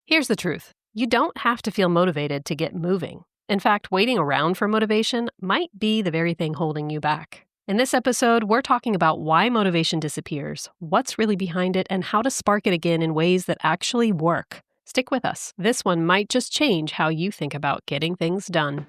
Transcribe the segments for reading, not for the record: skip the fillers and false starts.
Here's the truth. You don't have to feel motivated to get moving. In fact, waiting around for motivation might be the very thing holding you back. In this episode, we're talking about why motivation disappears, what's really behind it, and how to spark it again in ways that actually work. Stick with us. This one might just change how you think about getting things done.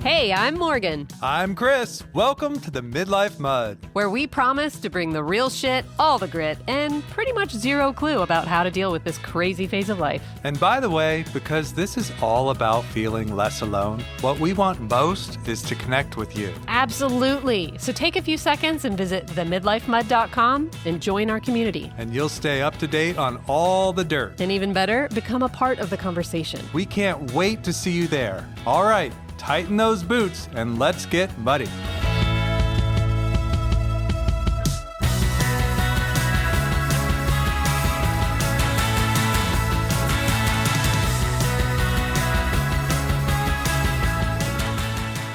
Hey, I'm Morgan. I'm Chris. Welcome to the Midlife Mud, where we promise to bring the real shit, all the grit, and pretty much zero clue about how to deal with this crazy phase of life. And by the way, because this is all about feeling less alone, what we want most is to connect with you. Absolutely. So take a few seconds and visit themidlifemud.com and join our community. And you'll stay up to date on all the dirt. And even better, become a part of the conversation. We can't wait to see you there. All right. Tighten those boots and let's get muddy.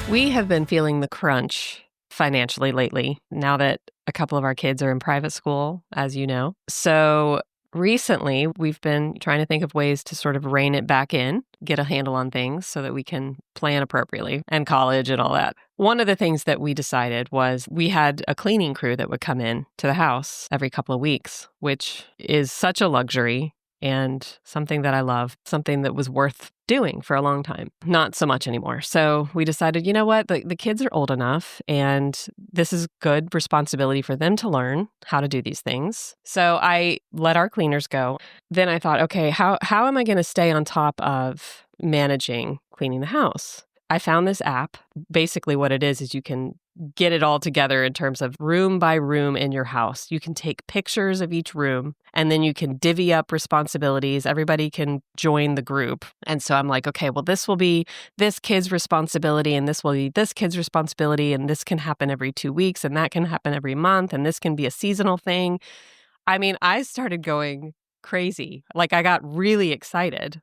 We have been feeling the crunch financially lately, now that a couple of our kids are in private school, as you know. So recently, we've been trying to think of ways to sort of rein it back in, get a handle on things so that we can plan appropriately, and college and all that. One of the things that we decided was we had a cleaning crew that would come in to the house every couple of weeks, which is such a luxury and something that I love, something that was worth doing for a long time. Not so much anymore. So we decided, you know what, the kids are old enough and this is good responsibility for them to learn how to do these things. So I let our cleaners go. Then I thought, okay, how am I going to stay on top of managing cleaning the house? I found this app. Basically what it is you can get it all together in terms of room by room in your house. You can take pictures of each room and then you can divvy up responsibilities. Everybody can join the group. And so I'm like, okay, well, this will be this kid's responsibility and this will be this kid's responsibility. And this can happen every 2 weeks and that can happen every month. And this can be a seasonal thing. I mean, I started going crazy. Like I got really excited,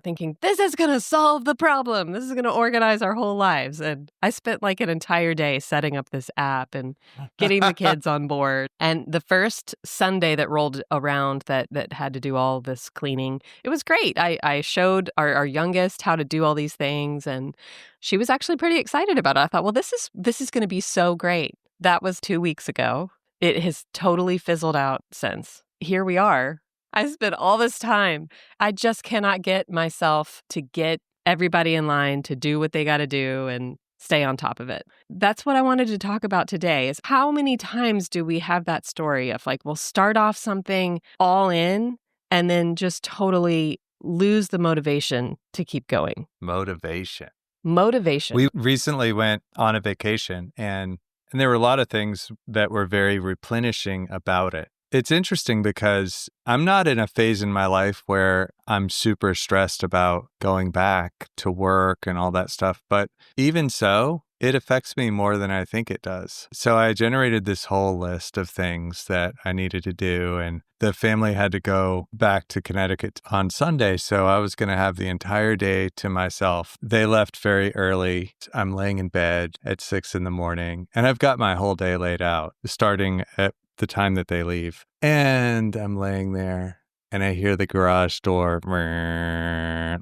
thinking this is going to solve the problem. This is going to organize our whole lives. And I spent like an entire day setting up this app and getting the kids on board. And the first Sunday that rolled around that had to do all this cleaning, it was great. I showed our youngest how to do all these things and she was actually pretty excited about it. I thought, well, this is going to be so great. That was 2 weeks ago. It has totally fizzled out since. Here we are. I spent all this time. I just cannot get myself to get everybody in line to do what they got to do and stay on top of it. That's what I wanted to talk about today is how many times do we have that story of like, we'll start off something all in and then just totally lose the motivation to keep going. Motivation. We recently went on a vacation and there were a lot of things that were very replenishing about it. It's interesting because I'm not in a phase in my life where I'm super stressed about going back to work and all that stuff. But even so, it affects me more than I think it does. So I generated this whole list of things that I needed to do. And the family had to go back to Connecticut on Sunday. So I was going to have the entire day to myself. They left very early. I'm laying in bed at 6 a.m. and I've got my whole day laid out, starting at the time that they leave. And I'm laying there and I hear the garage door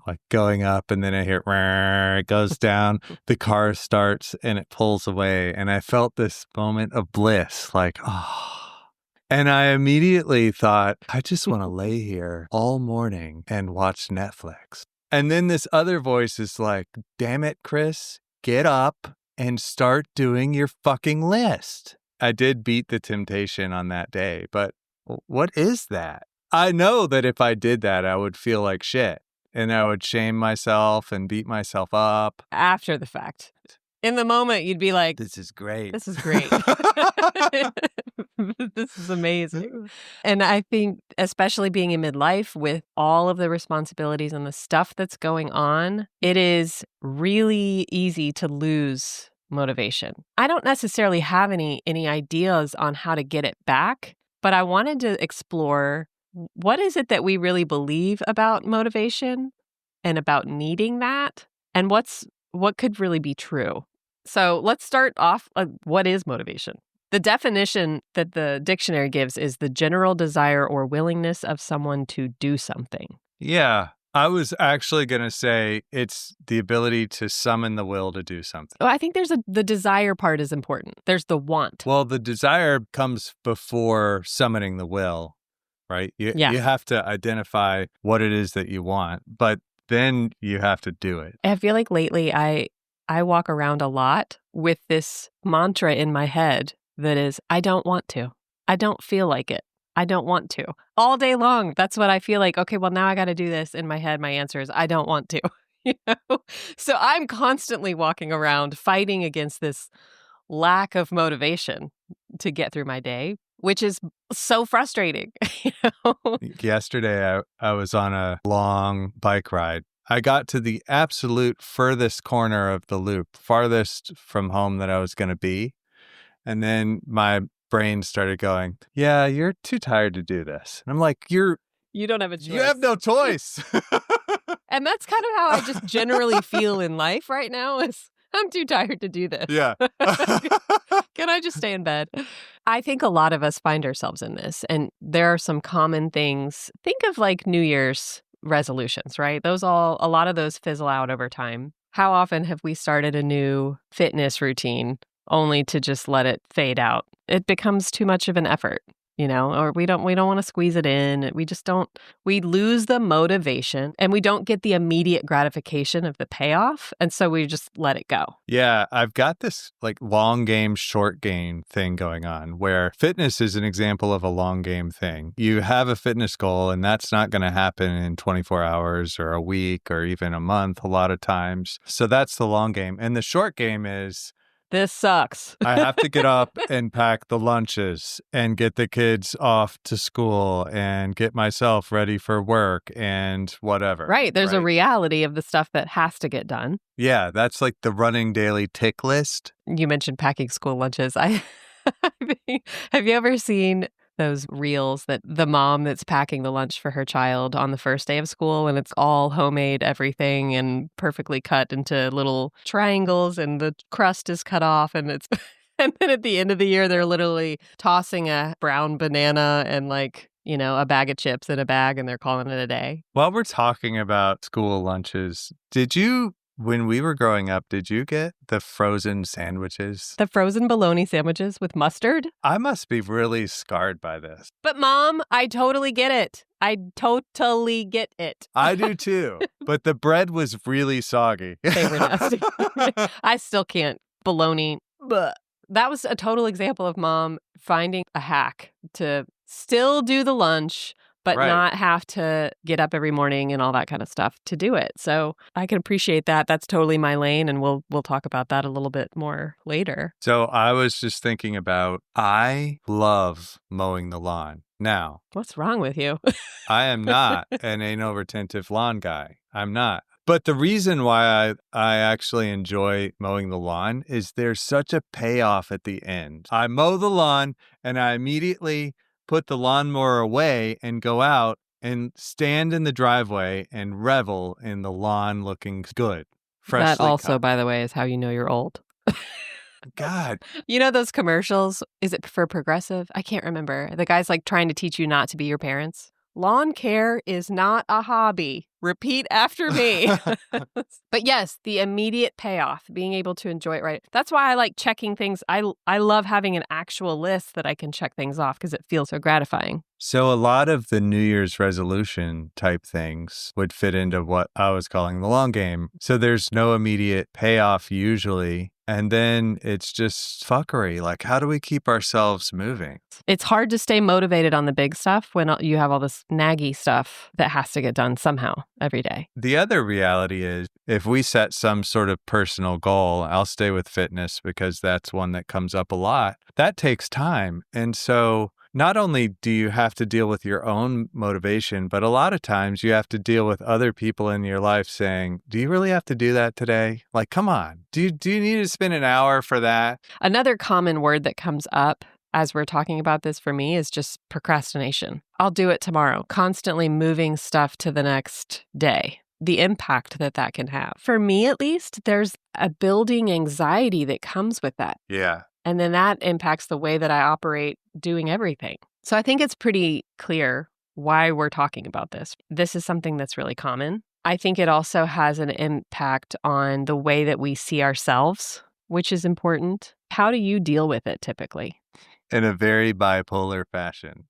like going up and then I hear it goes down. The car starts and it pulls away. And I felt this moment of bliss like, oh. And I immediately thought, I just want to lay here all morning and watch Netflix. And then this other voice is like, damn it, Chris, get up and start doing your fucking list. I did beat the temptation on that day, but what is that? I know that if I did that, I would feel like shit and I would shame myself and beat myself up. After the fact. In the moment, you'd be like, this is great. This is great. This is amazing. And I think, especially being in midlife with all of the responsibilities and the stuff that's going on, it is really easy to lose motivation. I don't necessarily have any ideas on how to get it back, but I wanted to explore what is it that we really believe about motivation and about needing that, and what could really be true. So let's start off. What is motivation? The definition that the dictionary gives is the general desire or willingness of someone to do something. Yeah. I was actually going to say it's the ability to summon the will to do something. Oh, I think the desire part is important. There's the want. Well, the desire comes before summoning the will, right? Yeah. You have to identify what it is that you want, but then you have to do it. I feel like lately I walk around a lot with this mantra in my head that is, I don't want to. I don't feel like it. I don't want to. All day long. That's what I feel like. Okay, well, now I got to do this. In my head, my answer is, I don't want to. You know? So I'm constantly walking around fighting against this lack of motivation to get through my day, which is so frustrating. You know? Yesterday, I was on a long bike ride. I got to the absolute furthest corner of the loop, farthest from home that I was going to be. And then my brain started going, yeah, you're too tired to do this. And I'm like, you don't have a choice. You have no choice. And that's kind of how I just generally feel in life right now is I'm too tired to do this. Yeah. Can I just stay in bed? I think a lot of us find ourselves in this. And there are some common things. Think of like New Year's resolutions, right? A lot of those fizzle out over time. How often have we started a new fitness routine only to just let it fade out? It becomes too much of an effort, or we don't want to squeeze it in. We lose the motivation and we don't get the immediate gratification of the payoff. And so we just let it go. Yeah, I've got this like long game, short game thing going on where fitness is an example of a long game thing. You have a fitness goal and that's not going to happen in 24 hours or a week or even a month a lot of times. So that's the long game. And the short game is, this sucks. I have to get up and pack the lunches and get the kids off to school and get myself ready for work and whatever. Right. There's a reality of the stuff that has to get done. Yeah, that's like the running daily tick list. You mentioned packing school lunches. Have you ever seen those reels that the mom that's packing the lunch for her child on the first day of school and it's all homemade everything and perfectly cut into little triangles and the crust is cut off and and then at the end of the year they're literally tossing a brown banana and a bag of chips in a bag and they're calling it a day. While we're talking about school lunches, when we were growing up, did you get the frozen sandwiches? The frozen bologna sandwiches with mustard? I must be really scarred by this. But Mom, I totally get it. I totally get it. I do too. But the bread was really soggy. They were nasty. I still can't. Bologna. Bleh. That was a total example of Mom finding a hack to still do the lunch, but not have to get up every morning and all that kind of stuff to do it. So I can appreciate that. That's totally my lane, and we'll talk about that a little bit more later. So I was just thinking about, I love mowing the lawn. Now, what's wrong with you? I am not an anal retentive lawn guy. I'm not. But the reason why I actually enjoy mowing the lawn is there's such a payoff at the end. I mow the lawn and I immediately put the lawnmower away and go out and stand in the driveway and revel in the lawn looking good. That also, cut. By the way, is how you know you're old. God. You know those commercials? Is it for Progressive? I can't remember. The guy's like trying to teach you not to be your parents. Lawn care is not a hobby. Repeat after me. But yes, the immediate payoff, being able to enjoy it, right? That's why I like checking things. I love having an actual list that I can check things off because it feels so gratifying. So a lot of the New Year's resolution type things would fit into what I was calling the long game. So there's no immediate payoff usually. And then it's just fuckery. Like, how do we keep ourselves moving? It's hard to stay motivated on the big stuff when you have all this naggy stuff that has to get done somehow every day. The other reality is if we set some sort of personal goal, I'll stay with fitness because that's one that comes up a lot. That takes time. And so not only do you have to deal with your own motivation, but a lot of times you have to deal with other people in your life saying, do you really have to do that today? Like, come on. Do you need to spend an hour for that? Another common word that comes up as we're talking about this for me is just procrastination. I'll do it tomorrow. Constantly moving stuff to the next day. The impact that can have. For me, at least, there's a building anxiety that comes with that. Yeah. And then that impacts the way that I operate doing everything. So I think it's pretty clear why we're talking about this. This is something that's really common. I think it also has an impact on the way that we see ourselves, which is important. How do you deal with it typically? In a very bipolar fashion.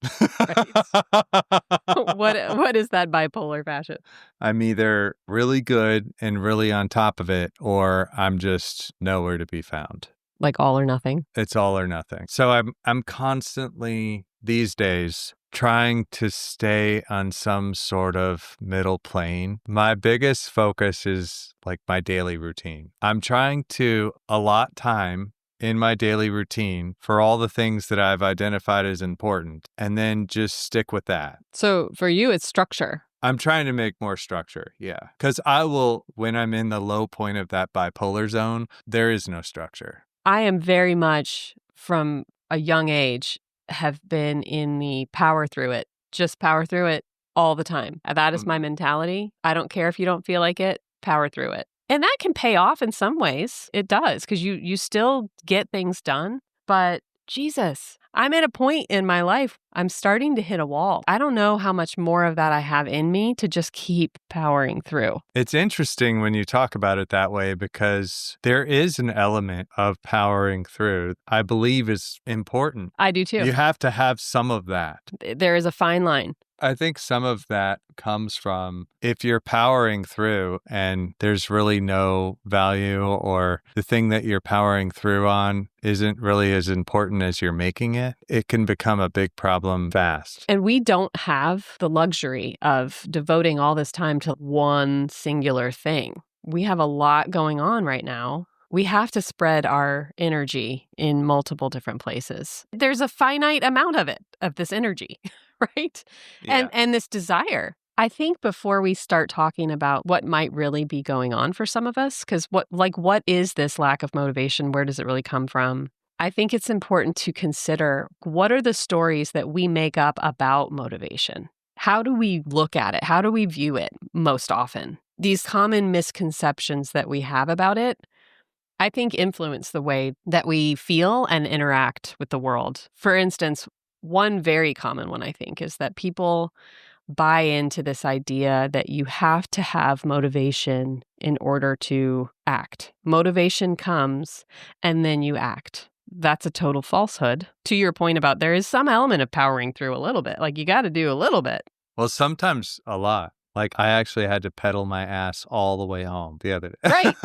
What is that bipolar fashion? I'm either really good and really on top of it, or I'm just nowhere to be found. Like all or nothing? It's all or nothing. So I'm constantly these days trying to stay on some sort of middle plane. My biggest focus is like my daily routine. I'm trying to allot time in my daily routine for all the things that I've identified as important, and then just stick with that. So for you, it's structure. I'm trying to make more structure, yeah. Because I will, when I'm in the low point of that bipolar zone, there is no structure. I am very much, from a young age, have been in the power through it, just power through it all the time. That is my mentality. I don't care if you don't feel like it, power through it. And that can pay off in some ways. It does, because you still get things done. But Jesus, I'm at a point in my life, I'm starting to hit a wall. I don't know how much more of that I have in me to just keep powering through. It's interesting when you talk about it that way, because there is an element of powering through I believe is important. I do too. You have to have some of that. There is a fine line. I think some of that comes from if you're powering through and there's really no value, or the thing that you're powering through on isn't really as important as you're making it, it can become a big problem fast. And we don't have the luxury of devoting all this time to one singular thing. We have a lot going on right now. We have to spread our energy in multiple different places. There's a finite amount of it, of this energy, right? Yeah. And this desire. I think before we start talking about what might really be going on for some of us, because what is this lack of motivation? Where does it really come from? I think it's important to consider, what are the stories that we make up about motivation? How do we look at it? How do we view it most often? These common misconceptions that we have about it, I think, influence the way that we feel and interact with the world. For instance, one very common one, I think, is that people buy into this idea that you have to have motivation in order to act. Motivation comes and then you act. That's a total falsehood. To your point about there is some element of powering through a little bit. Like, you got to do a little bit. Well, sometimes a lot. Like, I actually had to pedal my ass all the way home the other day. Right.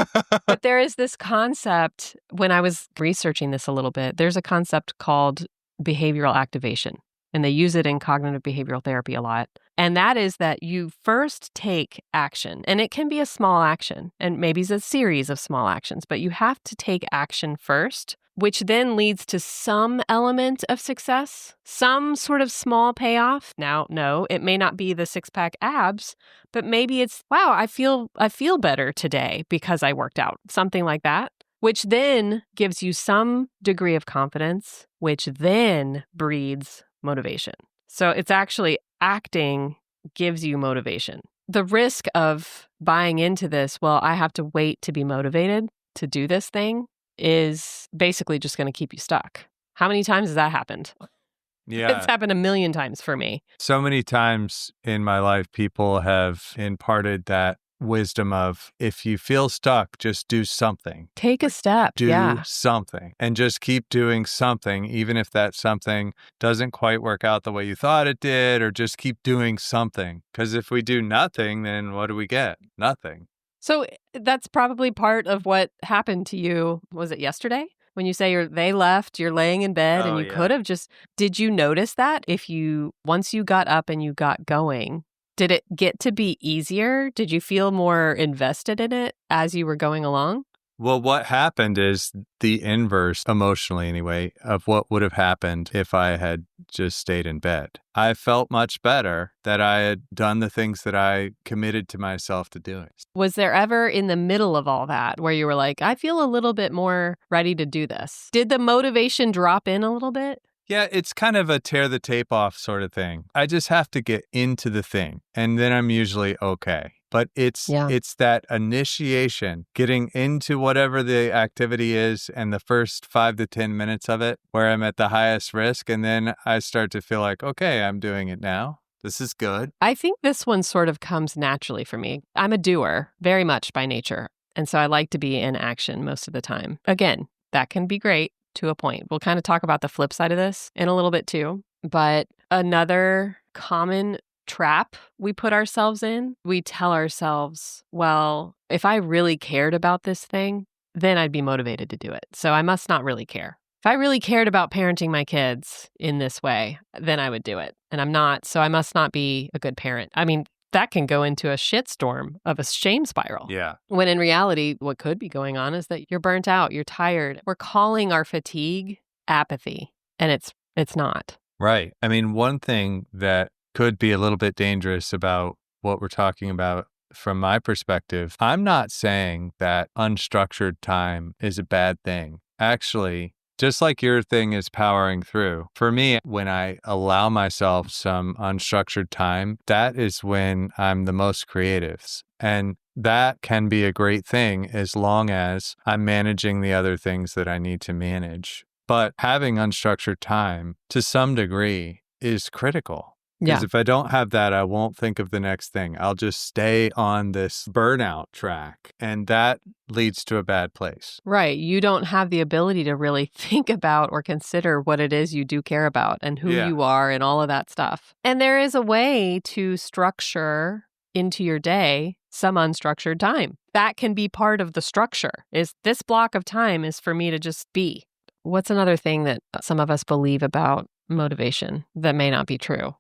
But there is this concept, when I was researching this a little bit, there's a concept called behavioral activation, and they use it in cognitive behavioral therapy a lot. And that is that you first take action, and it can be a small action, and maybe it's a series of small actions, but you have to take action first, which then leads to some element of success, some sort of small payoff. Now, no, it may not be the six-pack abs, but maybe it's, wow, I feel better today because I worked out, something like that, which then gives you some degree of confidence, which then breeds motivation. So it's actually acting gives you motivation. The risk of buying into this, well, I have to wait to be motivated to do this thing, is basically just going to keep you stuck. How many times has that happened? Yeah. It's happened a million times for me. So many times in my life, people have imparted that wisdom of, if you feel stuck, just do something. Take a step. Do something, and just keep doing something, even if that something doesn't quite work out the way you thought it did, or just keep doing something. Because if we do nothing, then what do we get? Nothing. So that's probably part of what happened to you. Was it yesterday? When you say they left, you're laying in bed and you could have just, did you notice that once you got up and you got going, did it get to be easier? Did you feel more invested in it as you were going along? Well, what happened is the inverse, emotionally anyway, of what would have happened if I had just stayed in bed. I felt much better that I had done the things that I committed to myself to doing. Was there ever in the middle of all that where you were like, I feel a little bit more ready to do this? Did the motivation drop in a little bit? Yeah, it's kind of a tear the tape off sort of thing. I just have to get into the thing, and then I'm usually okay. But it's that initiation, getting into whatever the activity is, and the first 5 to 10 minutes of it where I'm at the highest risk. And then I start to feel like, okay, I'm doing it now. This is good. I think this one sort of comes naturally for me. I'm a doer, very much by nature. And so I like to be in action most of the time. Again, that can be great to a point. We'll kind of talk about the flip side of this in a little bit too. But another common trap we put ourselves in, we tell ourselves, well, if I really cared about this thing, then I'd be motivated to do it. So I must not really care. If I really cared about parenting my kids in this way, then I would do it. And I'm not, so I must not be a good parent. I mean, that can go into a shitstorm of a shame spiral. Yeah. When in reality, what could be going on is that you're burnt out, you're tired. We're calling our fatigue apathy, and it's not. Right. I mean, one thing that could be a little bit dangerous about what we're talking about from my perspective, I'm not saying that unstructured time is a bad thing. Actually, just like your thing is powering through, for me, when I allow myself some unstructured time, that is when I'm the most creative. And that can be a great thing as long as I'm managing the other things that I need to manage. But having unstructured time to some degree is critical. Because if I don't have that, I won't think of the next thing. I'll just stay on this burnout track, and that leads to a bad place. Right. You don't have the ability to really think about or consider what it is you do care about and who you are and all of that stuff. And there is a way to structure into your day some unstructured time. That can be part of the structure. Is this block of time is for me to just be. What's another thing that some of us believe about motivation that may not be true?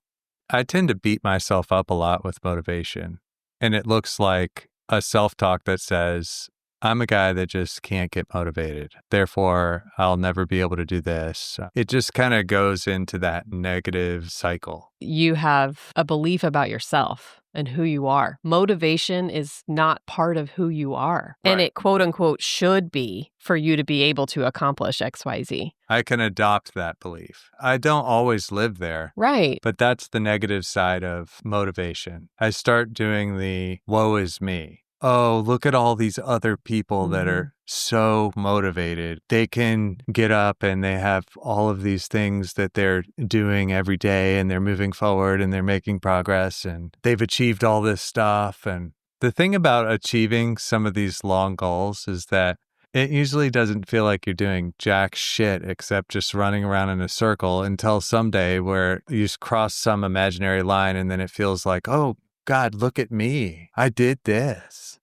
I tend to beat myself up a lot with motivation, and it looks like a self-talk that says, I'm a guy that just can't get motivated. Therefore, I'll never be able to do this. It just kind of goes into that negative cycle. You have a belief about yourself and who you are. Motivation is not part of who you are. Right. And it, quote unquote, should be for you to be able to accomplish XYZ. I can adopt that belief. I don't always live there. Right. But that's the negative side of motivation. I start doing the woe is me. Oh, look at all these other people that are so motivated. They can get up and they have all of these things that they're doing every day, and they're moving forward and they're making progress and they've achieved all this stuff. And the thing about achieving some of these long goals is that it usually doesn't feel like you're doing jack shit except just running around in a circle until someday where you just cross some imaginary line and then it feels like, oh, God, look at me. I did this.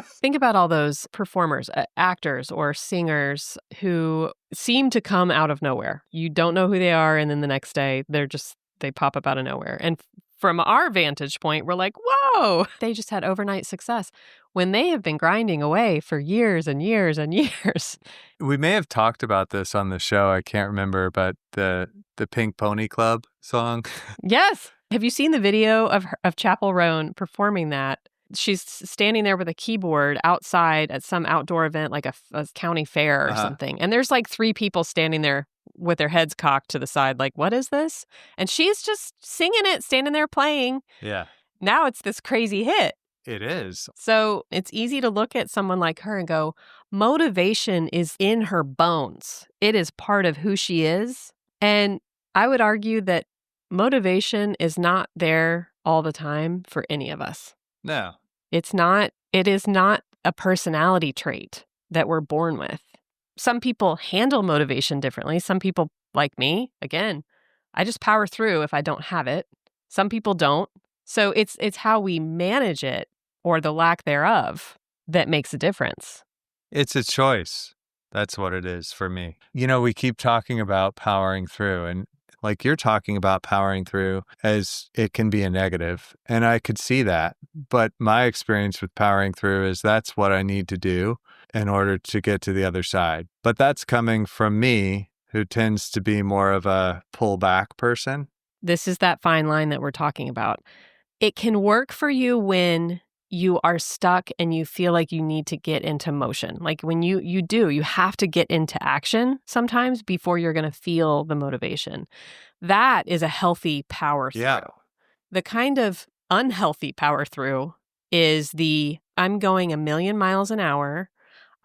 Think about all those performers, actors or singers who seem to come out of nowhere. You don't know who they are, and then the next day they pop up out of nowhere. And from our vantage point, we're like, whoa, they just had overnight success when they have been grinding away for years and years and years. We may have talked about this on the show. I can't remember, but the Pink Pony Club song. Yes. Have you seen the video of Chapel Roan performing that? She's standing there with a keyboard outside at some outdoor event, like a county fair or something. And there's like 3 people standing there with their heads cocked to the side, like, what is this? And she's just singing it, standing there playing. Yeah. Now it's this crazy hit. It is. So it's easy to look at someone like her and go, motivation is in her bones. It is part of who she is. And I would argue that motivation is not there all the time for any of us. No. It is not a personality trait that we're born with. Some people handle motivation differently. Some people, like me, again, I just power through if I don't have it. Some people don't. So it's how we manage it or the lack thereof that makes a difference. It's a choice. That's what it is for me. You know, we keep talking about powering through, and like you're talking about powering through as it can be a negative. And I could see that. But my experience with powering through is that's what I need to do in order to get to the other side. But that's coming from me, who tends to be more of a pull back person. This is that fine line that we're talking about. It can work for you when you are stuck and you feel like you need to get into motion. Like when you have to get into action sometimes before you're going to feel the motivation. That is a healthy power through. Yeah. The kind of unhealthy power through is I'm going 1,000,000 miles an hour.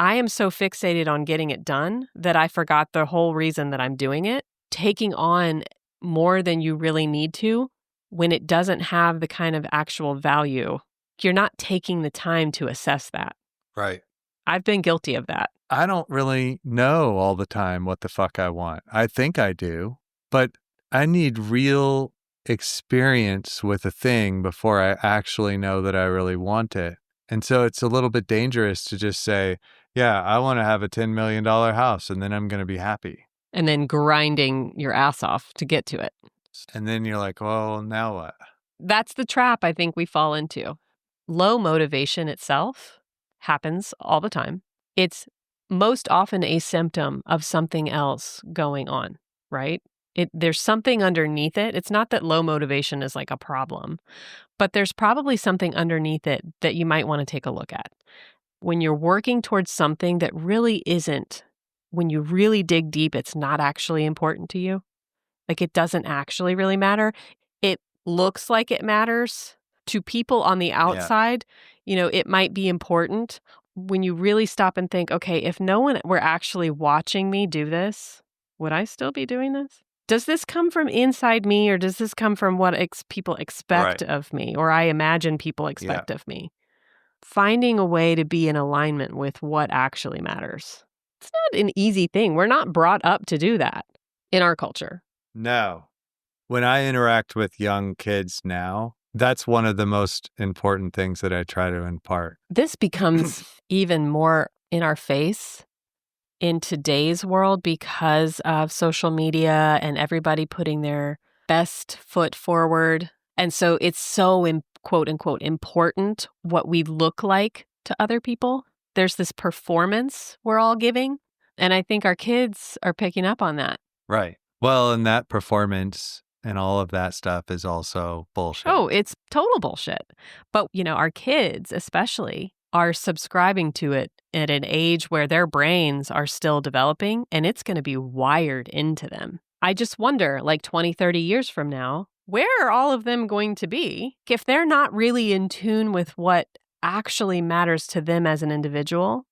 I am so fixated on getting it done that I forgot the whole reason that I'm doing it. Taking on more than you really need to when it doesn't have the kind of actual value, you're not taking the time to assess that. Right. I've been guilty of that. I don't really know all the time what the fuck I want. I think I do, but I need real experience with a thing before I actually know that I really want it. And so it's a little bit dangerous to just say, yeah, I want to have a $10 million house and then I'm going to be happy. And then grinding your ass off to get to it. And then you're like, well, now what? That's the trap I think we fall into. Low motivation itself happens all the time. It's most often a symptom of something else going on, right? There's something underneath it. It's not that low motivation is like a problem, but there's probably something underneath it that you might want to take a look at. When you're working towards something that really isn't, when you really dig deep, it's not actually important to you. Like it doesn't actually really matter. It looks like it matters to people on the outside. You know, it might be important. When you really stop and think, okay, if no one were actually watching me do this, would I still be doing this? Does this come from inside me, or does this come from what people expect of me, or I imagine people expect of me? Finding a way to be in alignment with what actually matters. It's not an easy thing. We're not brought up to do that in our culture. No. When I interact with young kids now, that's one of the most important things that I try to impart. This becomes even more in our face in today's world because of social media and everybody putting their best foot forward. And so it's so, quote unquote, important what we look like to other people. There's this performance we're all giving. And I think our kids are picking up on that. Right. Well, and that performance and all of that stuff is also bullshit. Oh, it's total bullshit. But, you know, our kids especially are subscribing to it at an age where their brains are still developing, and it's going to be wired into them. I just wonder, like 20, 30 years from now, where are all of them going to be if they're not really in tune with what actually matters to them as an individual,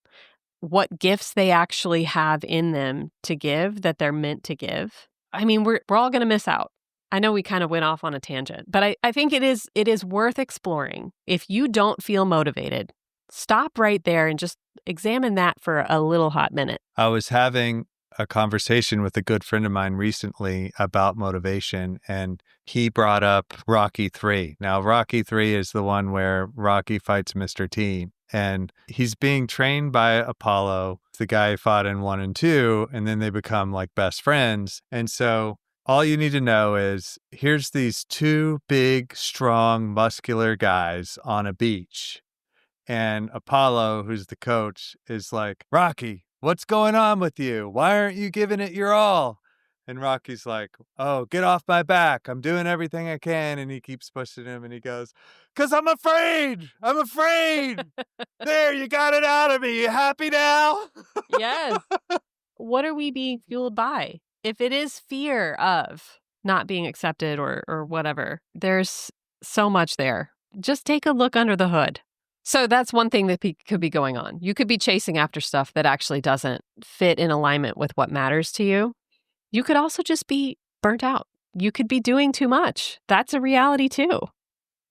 what gifts they actually have in them to give that they're meant to give? I mean, we're all going to miss out. I know we kind of went off on a tangent, but I think it is worth exploring. If you don't feel motivated, stop right there and just examine that for a little hot minute. I was having a conversation with a good friend of mine recently about motivation, and he brought up Rocky 3. Now, Rocky 3 is the one where Rocky fights Mr. T, and he's being trained by Apollo, the guy who fought in 1 and 2, and then they become like best friends. And so all you need to know is here's these two big, strong, muscular guys on a beach. And Apollo, who's the coach, is like, Rocky, what's going on with you? Why aren't you giving it your all? And Rocky's like, oh, get off my back. I'm doing everything I can. And he keeps pushing him and he goes, because I'm afraid. I'm afraid. There, you got it out of me. You happy now? Yes. What are we being fueled by? If it is fear of not being accepted or whatever, there's so much there. Just take a look under the hood. So that's one thing that could be going on. You could be chasing after stuff that actually doesn't fit in alignment with what matters to you. You could also just be burnt out. You could be doing too much. That's a reality too.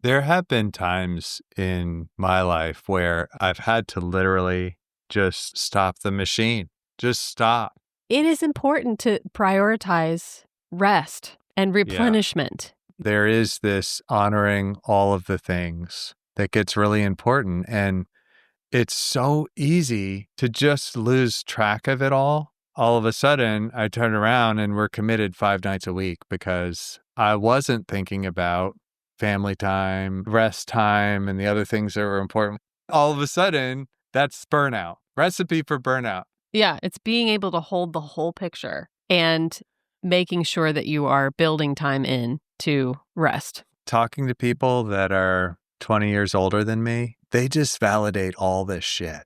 There have been times in my life where I've had to literally just stop the machine. Just stop. It is important to prioritize rest and replenishment. Yeah. There is this honoring all of the things that gets really important. And it's so easy to just lose track of it all. All of a sudden, I turn around and we're committed 5 nights a week because I wasn't thinking about family time, rest time, and the other things that were important. All of a sudden, that's burnout. Recipe for burnout. Yeah, it's being able to hold the whole picture and making sure that you are building time in to rest. Talking to people that are 20 years older than me, they just validate all this shit.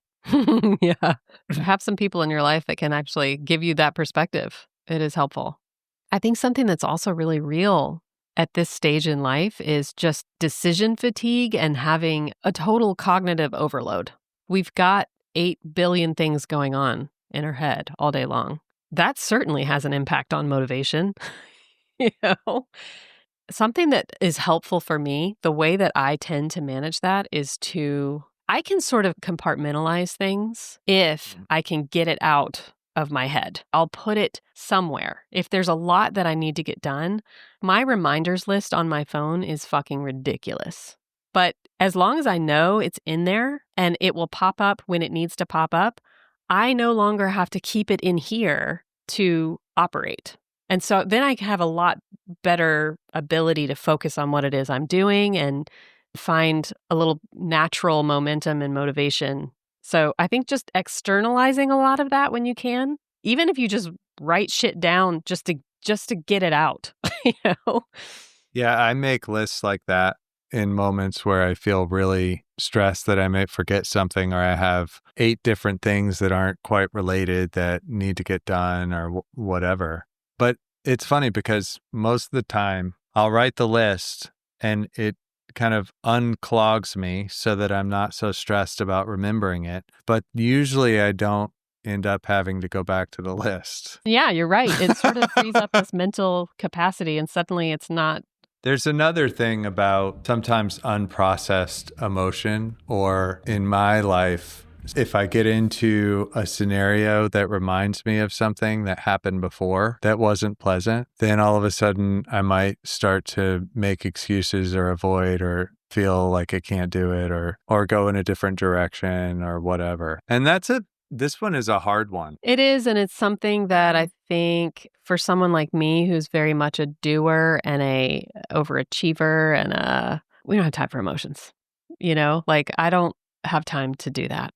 Yeah. Have some people in your life that can actually give you that perspective. It is helpful. I think something that's also really real at this stage in life is just decision fatigue and having a total cognitive overload. We've got 8 billion things going on in our head all day long. That certainly has an impact on motivation. You know? Something that is helpful for me, the way that I tend to manage that is I can sort of compartmentalize things if I can get it out of my head. I'll put it somewhere. If there's a lot that I need to get done, my reminders list on my phone is fucking ridiculous. But as long as I know it's in there and it will pop up when it needs to pop up, I no longer have to keep it in here to operate. And so then I have a lot better ability to focus on what it is I'm doing and find a little natural momentum and motivation. So I think just externalizing a lot of that when you can, even if you just write shit down just to get it out, you know? Yeah, I make lists like that in moments where I feel really stressed that I may forget something, or I have 8 different things that aren't quite related that need to get done or whatever. But it's funny because most of the time I'll write the list and it kind of unclogs me so that I'm not so stressed about remembering it. But usually I don't end up having to go back to the list. Yeah, you're right. It sort of frees up this mental capacity and suddenly it's not. There's another thing about sometimes unprocessed emotion, or in my life, if I get into a scenario that reminds me of something that happened before that wasn't pleasant, then all of a sudden I might start to make excuses or avoid or feel like I can't do it or go in a different direction or whatever. And this one is a hard one. It is, and it's something that I think for someone like me who's very much a doer and a overachiever and we don't have time for emotions. You know, like I don't have time to do that.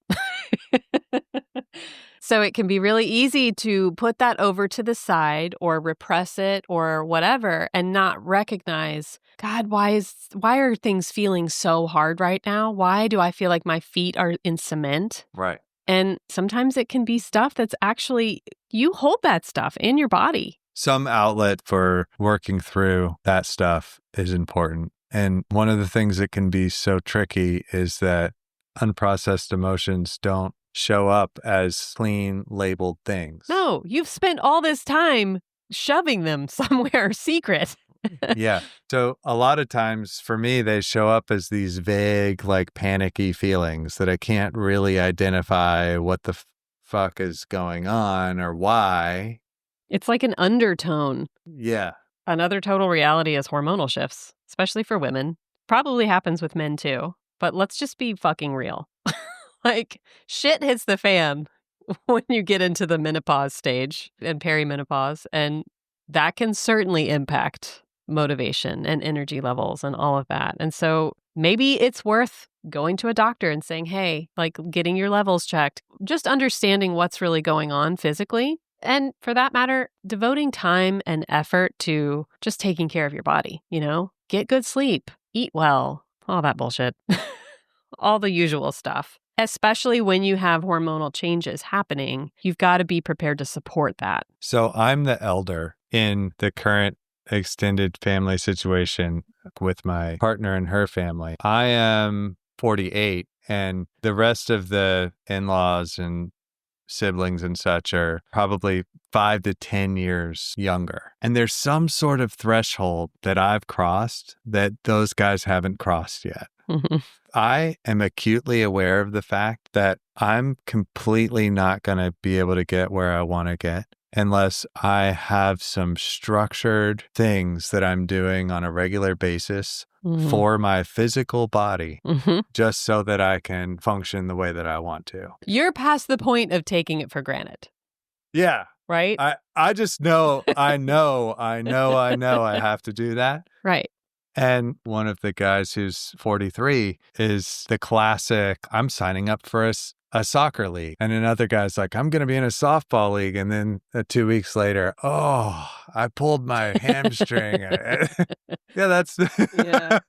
So it can be really easy to put that over to the side or repress it or whatever and not recognize, God, why are things feeling so hard right now? Why do I feel like my feet are in cement? Right. And sometimes it can be stuff that's actually, you hold that stuff in your body. Some outlet for working through that stuff is important. And one of the things that can be so tricky is that unprocessed emotions don't show up as clean labeled things. No, you've spent all this time shoving them somewhere secret. Yeah. So a lot of times for me, they show up as these vague, like panicky feelings that I can't really identify what the fuck is going on or why. It's like an undertone. Yeah. Another total reality is hormonal shifts, especially for women. Probably happens with men too. But let's just be fucking real. Like, shit hits the fan when you get into the menopause stage and perimenopause. And that can certainly impact motivation and energy levels and all of that. And so maybe it's worth going to a doctor and saying, hey, like getting your levels checked, just understanding what's really going on physically. And for that matter, devoting time and effort to just taking care of your body, you know, get good sleep, eat well, all that bullshit, all the usual stuff. Especially when you have hormonal changes happening, you've got to be prepared to support that. So I'm the elder in the current extended family situation with my partner and her family. I am 48, and the rest of the in-laws and siblings and such are probably 5 to 10 years younger. And there's some sort of threshold that I've crossed that those guys haven't crossed yet. Mm-hmm. I am acutely aware of the fact that I'm completely not going to be able to get where I want to get unless I have some structured things that I'm doing on a regular basis for my physical body, just so that I can function the way that I want to. You're past the point of taking it for granted. Yeah. Right? I just know, I know I have to do that. Right. And one of the guys who's 43 is the classic, I'm signing up for a soccer league. And another guy's like, I'm going to be in a softball league. And then 2 weeks later, oh, I pulled my hamstring. Yeah, that's Yeah.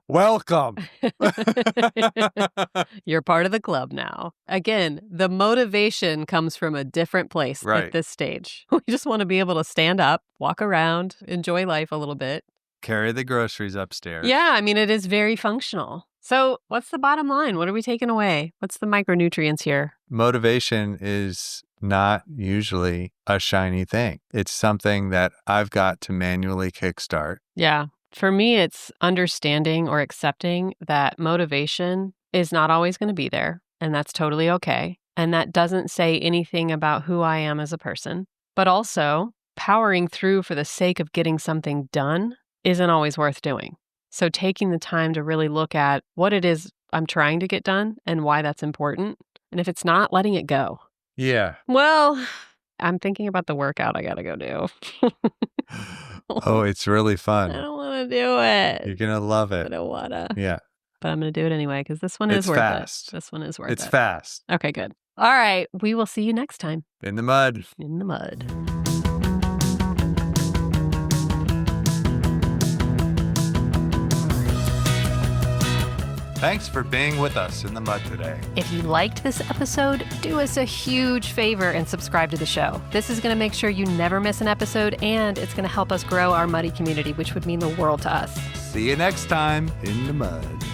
Welcome. You're part of the club now. Again, the motivation comes from a different place at this stage. We just want to be able to stand up, walk around, enjoy life a little bit. Carry the groceries upstairs. Yeah, I mean, it is very functional. So what's the bottom line? What are we taking away? What's the micronutrients here? Motivation is not usually a shiny thing. It's something that I've got to manually kickstart. Yeah. For me, it's understanding or accepting that motivation is not always going to be there, and that's totally okay. And that doesn't say anything about who I am as a person. But also, powering through for the sake of getting something done isn't always worth doing. So taking the time to really look at what it is I'm trying to get done and why that's important. And if it's not, letting it go. Yeah. Well, I'm thinking about the workout I got to go do. Oh, it's really I fun. don't want to do it. You're going to love I it. don't want to. Yeah. But I'm going to do it anyway because this one is It's worth fast. it. This one is worth It's it. fast. Okay, good. All right. We will see you next time. In the mud. In the mud. Thanks for being with us in the mud today. If you liked this episode, do us a huge favor and subscribe to the show. This is going to make sure you never miss an episode, and it's going to help us grow our muddy community, which would mean the world to us. See you next time in the mud.